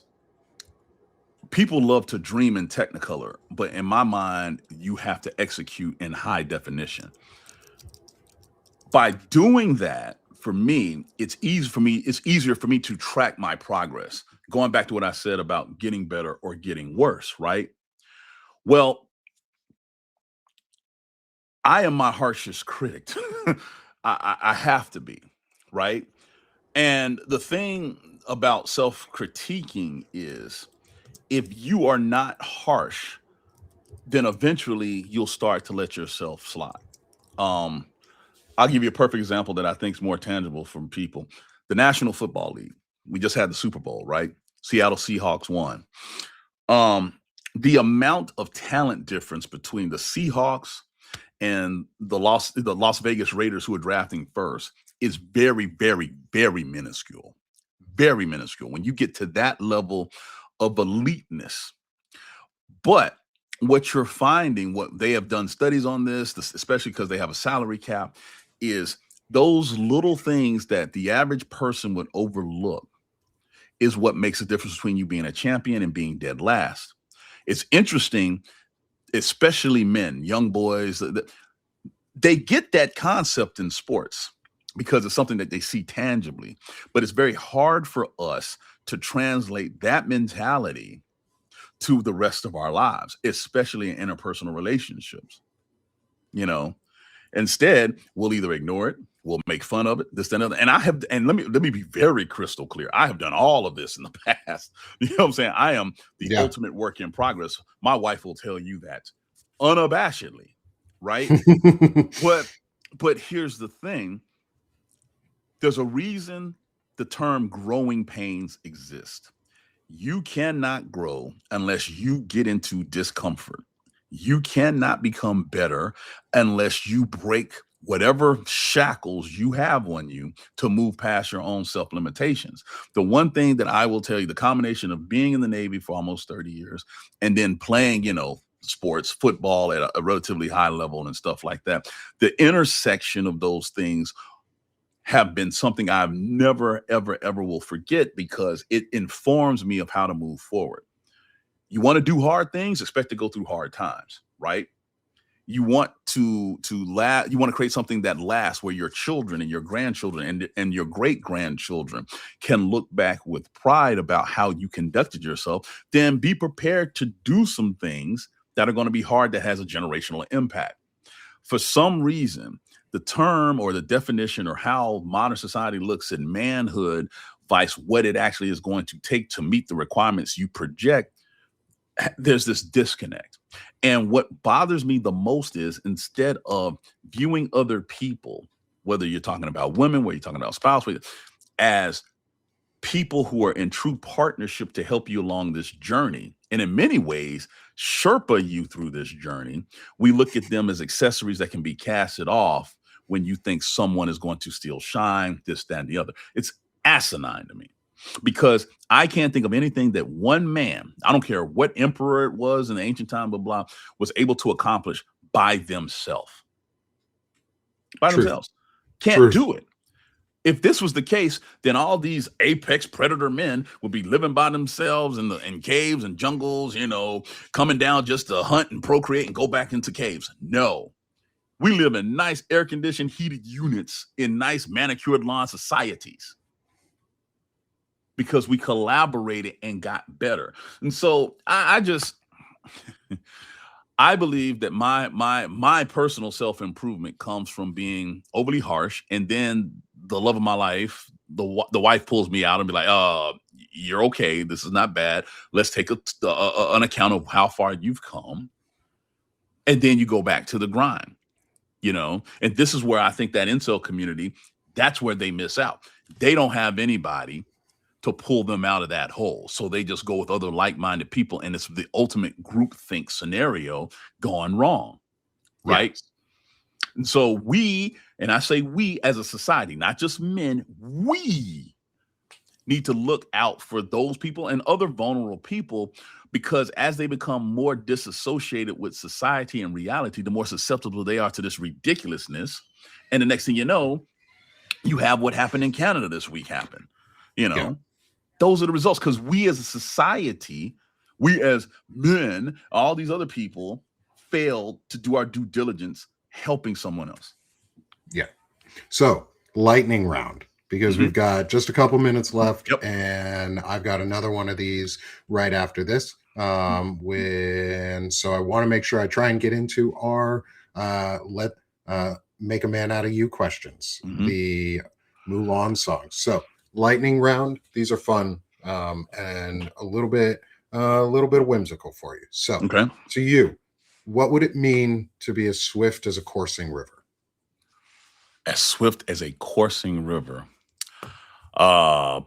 people love to dream in technicolor, but in my mind, you have to execute in high definition. By doing that, for me, it's easier for me to track my progress. Going back to what I said about getting better or getting worse, right? Well, I am my harshest critic. I have to be, right? And the thing about self-critiquing is if you are not harsh, then eventually you'll start to let yourself slide. Um, I'll give you a perfect example that I think is more tangible from people. The National Football League. We just had the Super Bowl, right? Seattle Seahawks won. Um, the amount of talent difference between the Seahawks and the Las Vegas Raiders, who are drafting first, is very, very, very minuscule. Very minuscule. When you get to that level of eliteness, but what you're finding, what they have done studies on this, especially because they have a salary cap, is those little things that the average person would overlook is what makes the difference between you being a champion and being dead last. It's interesting, especially men, young boys, they get that concept in sports because it's something that they see tangibly, but it's very hard for us to translate that mentality to the rest of our lives, especially in interpersonal relationships. You know, instead, we'll either ignore it, we'll make fun of it, this and other. And let me be very crystal clear. I have done all of this in the past. You know what I'm saying? I am the ultimate work in progress. My wife will tell you that unabashedly, right? but here's the thing. There's a reason the term growing pains exist. You cannot grow unless you get into discomfort. You cannot become better unless you break whatever shackles you have on you to move past your own self limitations. The one thing that I will tell you, the combination of being in the Navy for almost 30 years and then playing, sports, football at a relatively high level and stuff like that, the intersection of those things have been something I've never, ever, ever will forget because it informs me of how to move forward. You want to do hard things, expect to go through hard times, right? You want to you want to create something that lasts where your children and your grandchildren and your great grandchildren can look back with pride about how you conducted yourself. Then be prepared to do some things that are going to be hard that has a generational impact. For some reason, the term or the definition or how modern society looks at manhood vice what it actually is going to take to meet the requirements you project, there's this disconnect. And what bothers me the most is instead of viewing other people, whether you're talking about women, whether you're talking about spouse, as people who are in true partnership to help you along this journey, and in many ways, Sherpa you through this journey, we look at them as accessories that can be casted off when you think someone is going to steal shine, this, that, and the other. It's asinine to me because I can't think of anything that one man, I don't care what emperor it was in the ancient time, blah, blah, was able to accomplish by themselves. By themselves. Can't do it. If this was the case, then all these apex predator men would be living by themselves in caves and jungles, coming down just to hunt and procreate and go back into caves. No. We live in nice air-conditioned heated units in nice manicured lawn societies because we collaborated and got better. And so I believe that my personal self-improvement comes from being overly harsh, and then the love of my life, the wife pulls me out and be like, you're okay. This is not bad. Let's take an account of how far you've come. And then you go back to the grind, and this is where I think that incel community, that's where they miss out. They don't have anybody to pull them out of that hole. So they just go with other like-minded people. And it's the ultimate groupthink scenario gone wrong. Right. Yes. And so and I say we as a society, not just men, we need to look out for those people and other vulnerable people, because as they become more disassociated with society and reality, the more susceptible they are to this ridiculousness. And the next thing you know, you have what happened in Canada this week happen. Yeah. Those are the results, because we as a society, we as men, all these other people failed to do our due diligence helping someone else. Yeah. So lightning round, because we've got just a couple minutes left, Yep. and I've got another one of these right after this. So I want to make sure I try and get into our let make a man out of you questions, the Mulan song. So lightning round, these are fun, and a little bit whimsical for you. So Okay. to you, what would it mean to be as swift as a coursing river? As swift as a coursing river. Uh,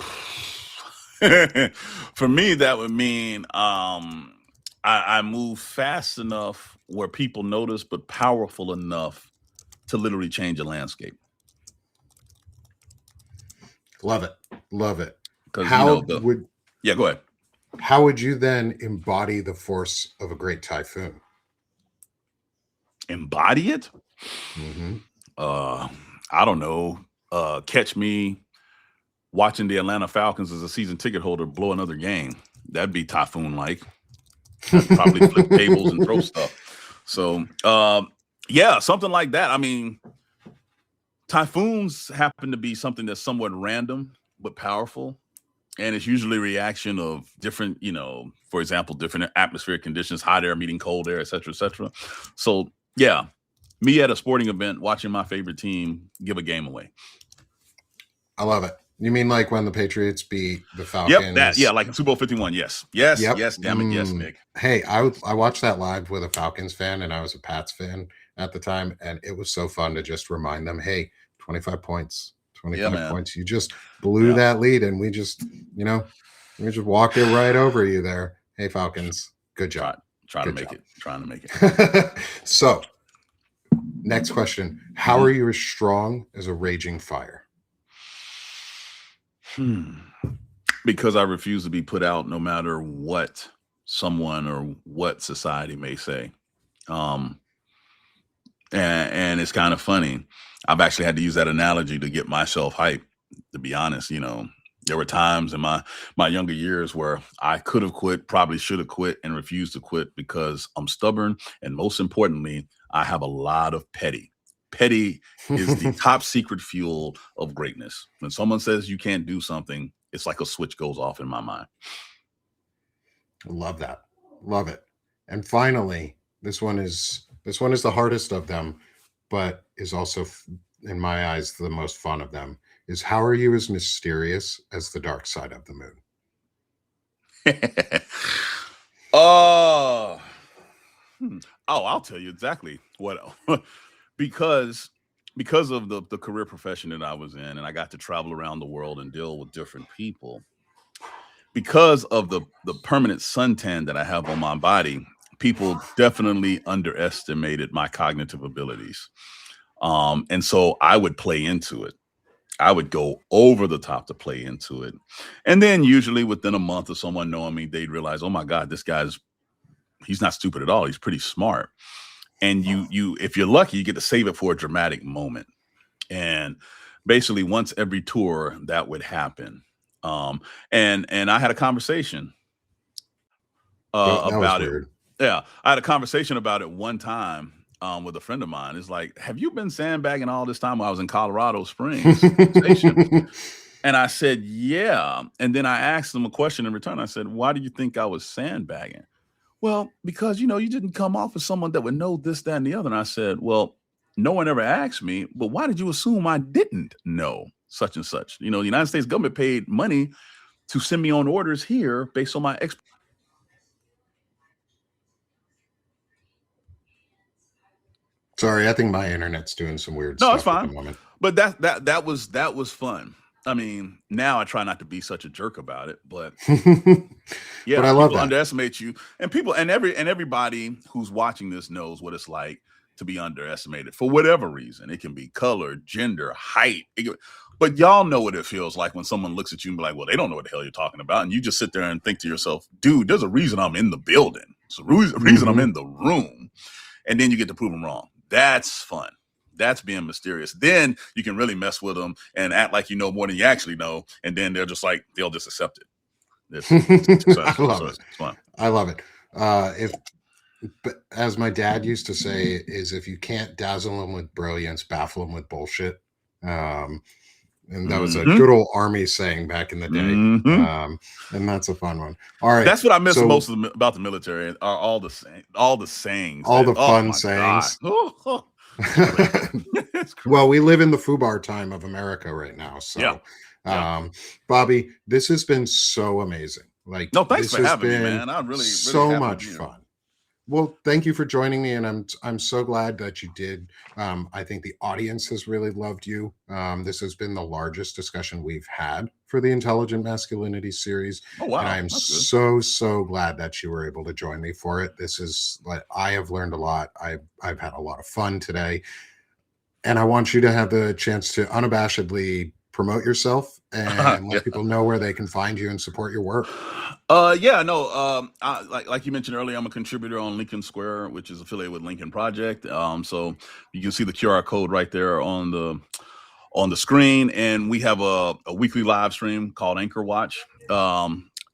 for me, that would mean I move fast enough where people notice, but powerful enough to literally change a landscape. Love it. Love it. Because How would yeah, go ahead. how would you then embody the force of a great typhoon? Embody it. Hmm. I don't know. Catch me watching the Atlanta Falcons as a season ticket holder blow another game. That'd be typhoon like. I'd probably flip tables and throw stuff. So yeah, something like that. I mean, typhoons happen to be something that's somewhat random but powerful. And it's usually a reaction of different, for example, different atmospheric conditions, hot air meeting cold air, et cetera, et cetera. So yeah, me at a sporting event watching my favorite team give a game away. I love it. You mean like when the Patriots beat the Yep, Falcons? like in Super Bowl 51. Yes. Yes, Yep. yes, damn it, yes, Nick. Hey, I watched that live with a Falcons fan, and I was a Pats fan at the time, and it was so fun to just remind them, hey, 25 points, 25 points. You just blew that lead, and we just walked it right over you there. Hey, Falcons, good job. Trying to make it. So, next question. How are you as strong as a raging fire? Because I refuse to be put out no matter what someone or what society may say. And it's kind of funny. I've actually had to use that analogy to get myself hyped, to be honest. There were times in my younger years where I could have quit, probably should have quit, and refused to quit because I'm stubborn. And most importantly, I have a lot of petty. Petty is the top secret fuel of greatness. When someone says you can't do something, it's like a switch goes off in my mind. Love that. Love it. And finally, this one is the hardest of them, but is also, in my eyes, the most fun of them. Is how are you as mysterious as the dark side of the moon? Oh, I'll tell you exactly what. because of the career profession that I was in, and I got to travel around the world and deal with different people. Because of the permanent suntan that I have on my body, people definitely underestimated my cognitive abilities. And so I would play into it. I would go over the top to play into it. And then usually within a month of someone knowing me, they'd realize, oh my God, he's not stupid at all. He's pretty smart. And you, if you're lucky, you get to save it for a dramatic moment. And basically once every tour that would happen. And I had a conversation about it. Yeah. I had a conversation about it one time with a friend of mine. It's like, have you been sandbagging all this time while I was in Colorado Springs? And I said, yeah. And then I asked him a question in return. I said, why do you think I was sandbagging? Well, because, you didn't come off as someone that would know this, that, and the other. And I said, well, no one ever asked me, but why did you assume I didn't know such and such? The United States government paid money to send me on orders here based on my expertise. Sorry, I think my internet's doing some weird stuff it's fine. at the moment. But that was fun. I mean, now I try not to be such a jerk about it, but yeah, but I love people that. underestimate you, and everybody who's watching this knows what it's like to be underestimated for whatever reason. It can be color, gender, height. But y'all know what it feels like when someone looks at you and be like, well, they don't know what the hell you're talking about. And you just sit there and think to yourself, dude, there's a reason I'm in the building. There's a reason I'm in the room. And then you get to prove them wrong. That's fun. That's being mysterious. Then you can really mess with them and act like you know more than you actually know. And then they're just like, they'll just accept it. I love it. It's fun. I love it. But as my dad used to say, is if you can't dazzle them with brilliance, baffle them with bullshit. And that was a good old Army saying back in the day. And that's a fun one. All right. That's what I miss most about the military are all the sayings. All the fun sayings. Well, we live in the FUBAR time of America right now. So, Bobby, this has been so amazing. Like, no, thanks for having me, man. I'm really so much fun. Well, thank you for joining me, and I'm so glad that you did. I think the audience has really loved you. This has been the largest discussion we've had for the Intelligent Masculinity series. Oh, wow. And I'm so glad that you were able to join me for it. This is like, I have learned a lot. I've had a lot of fun today. And I want you to have the chance to unabashedly promote yourself and let people know where they can find you and support your work. Like you mentioned earlier, I'm a contributor on Lincoln Square, which is affiliated with Lincoln Project. So you can see the QR code right there on the screen, and we have a weekly live stream called Anchor Watch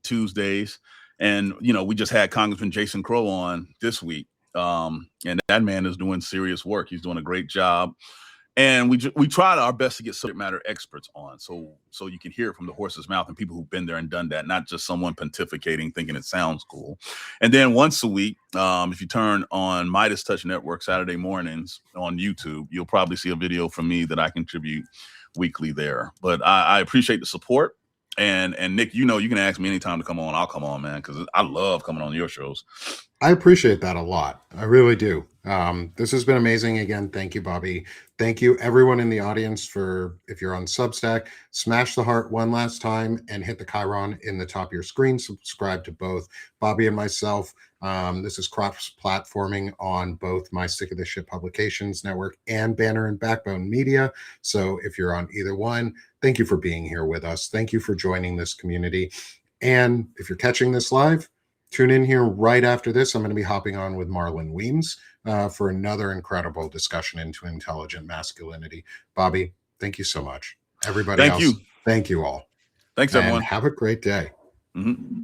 Tuesdays, and we just had Congressman Jason Crow on this week, and that man is doing serious work. He's doing a great job. And we tried our best to get subject matter experts on, so you can hear it from the horse's mouth and people who've been there and done that, not just someone pontificating thinking it sounds cool. And then once a week, if you turn on Midas Touch Network Saturday mornings on YouTube, you'll probably see a video from me that I contribute weekly there. But I appreciate the support. And Nick, you can ask me anytime to come on. I'll come on, man, because I love coming on your shows. I appreciate that a lot. I really do. This has been amazing. Again, thank you, Bobby. Thank you, everyone in the audience, for, if you're on Substack, smash the heart one last time and hit the chyron in the top of your screen. Subscribe to both Bobby and myself. This is cross-platforming on both my Sick of This Shit Publications Network and Banner and Backbone Media. So if you're on either one, thank you for being here with us. Thank you for joining this community. And if you're catching this live, tune in here right after this. I'm going to be hopping on with Marlon Weems for another incredible discussion into intelligent masculinity. Bobby, thank you so much. Everybody else, thank you all. Thanks, everyone. Have a great day. Mm-hmm.